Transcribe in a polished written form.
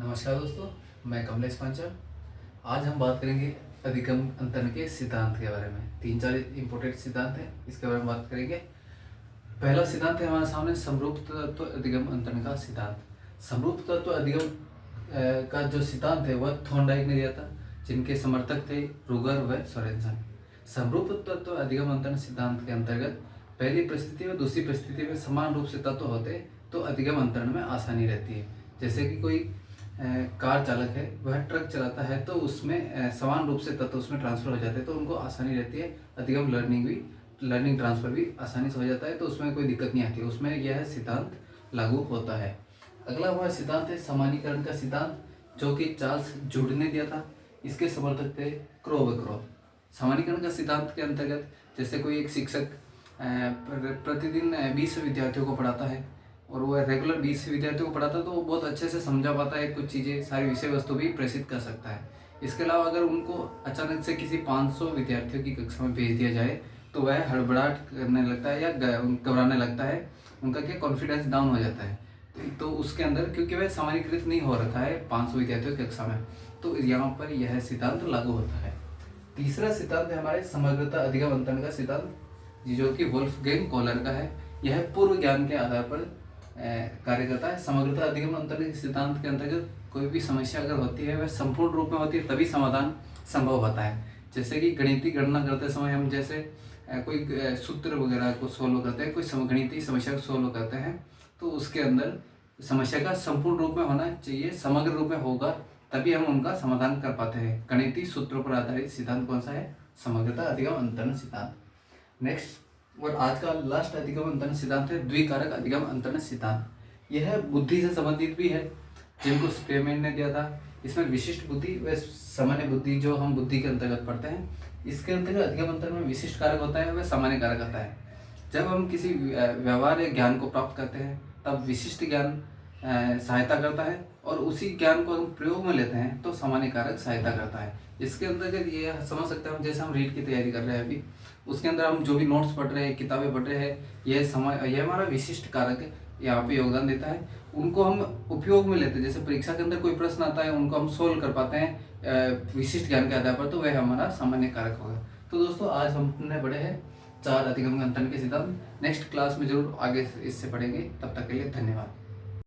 नमस्कार दोस्तों, मैं कमलेश पांचा। आज हम बात करेंगे अधिगम अंतरण के सिद्धांत के बारे में। 3-4 इंपॉर्टेंट सिद्धांत हैं, इसके बारे में बात करेंगे। पहला सिद्धांत है हमारे सामने समरूप तत्व अधिगम अंतरण का सिद्धांत। समरूप तत्व अधिगम का जो सिद्धांत है वह थॉर्नडाइक ने दिया था, जिनके समर्थक थे रुगर व सोरेनसन। समरूप तत्व अधिगम अंतरण सिद्धांत के अंतर्गत पहली परिस्थिति और दूसरी परिस्थिति में समान रूप से तत्व होते तो अधिगम अंतरण में आसानी रहती है। जैसे कि कोई कार चालक है, वह ट्रक चलाता है तो उसमें समान रूप से तत्व उसमें ट्रांसफर हो जाते हैं तो उनको आसानी रहती है। अधिगम लर्निंग ट्रांसफर भी आसानी से हो जाता है, तो उसमें कोई दिक्कत नहीं आती, उसमें यह सिद्धांत लागू होता है। अगला हमारा सिद्धांत है समानीकरण का सिद्धांत, जो कि चार्ल्स जूड ने दिया था। इसके समर्थक थे क्रो व क्रो। समानीकरण का सिद्धांत के अंतर्गत जैसे कोई एक शिक्षक प्रतिदिन 20 विद्यार्थियों को पढ़ाता है और वह रेगुलर 20 विद्यार्थियों को पढ़ाता है तो वो बहुत अच्छे से समझा पाता है, कुछ चीज़ें सारी विषय वस्तु भी प्रेषित कर सकता है। इसके अलावा अगर उनको अचानक से किसी 500 विद्यार्थियों की कक्षा में भेज दिया जाए तो वह हड़बड़ाहट करने लगता है या घबराने लगता है, उनका क्या कॉन्फिडेंस डाउन हो जाता है। तो उसके अंदर क्योंकि वह सामान्यकृत नहीं हो रखा है 500 विद्यार्थियों की कक्षा में, तो यहाँ पर यह सिद्धांत लागू होता है। तीसरा सिद्धांत है हमारे समग्रता अधिगम अंतरण का सिद्धांत, जो कि वोल्फगैंग कोहलर का है। यह पूर्व ज्ञान के आधार पर कार्य करता है। समग्रता अधिगम अंतरण के सिद्धांत के अंतर्गत कोई भी समस्या अगर होती है वह संपूर्ण रूप में होती है तभी समाधान संभव होता है। जैसे कि गणितीय गणना करते समय हम जैसे कोई सूत्र वगैरह को सोल्व करते हैं, कोई गणितीय समस्या को सोल्व करते हैं, तो उसके अंदर समस्या का संपूर्ण रूप में होना चाहिए, समग्र रूप में होगा तभी हम उनका समाधान कर पाते हैं। गणितीय सूत्रों पर आधारित सिद्धांत कौन सा है? समग्रता अधिगम अंतरण सिद्धांत। नेक्स्ट और आज का लास्ट अधिगम अंतरण सिद्धांत है द्विकारक अधिगम अंतरण सिद्धांत। यह बुद्धि से संबंधित भी है, जिनको स्पेरमैन ने दिया था। इसमें विशिष्ट बुद्धि व सामान्य बुद्धि, जो हम बुद्धि के अंतर्गत पढ़ते हैं, इसके अंतर्गत अधिगम अंतरण में विशिष्ट कारक होता है व सामान्य कारक आता है। जब हम किसी व्यवहार या ज्ञान को प्राप्त करते हैं तब विशिष्ट ज्ञान सहायता करता है और उसी ज्ञान को हम प्रयोग में लेते हैं तो सामान्य कारक सहायता करता है। इसके अंतर्गत ये समझ सकते हैं हम, जैसे हम रीट की तैयारी कर रहे हैं अभी, उसके अंदर हम जो भी नोट्स पढ़ रहे हैं, किताबें पढ़ रहे हैं, यह हमारा विशिष्ट कारक यहाँ पे योगदान देता है। उनको हम उपयोग में लेते हैं, जैसे परीक्षा के अंदर कोई प्रश्न आता है उनको हम सोल्व कर पाते हैं विशिष्ट ज्ञान के आधार पर, तो वह हमारा सामान्य कारक होगा। तो दोस्तों आज हमने पढ़े हैं 4 अधिगम अंतरण के सिद्धांत। नेक्स्ट क्लास में जरूर आगे इससे पढ़ेंगे। तब तक के लिए धन्यवाद।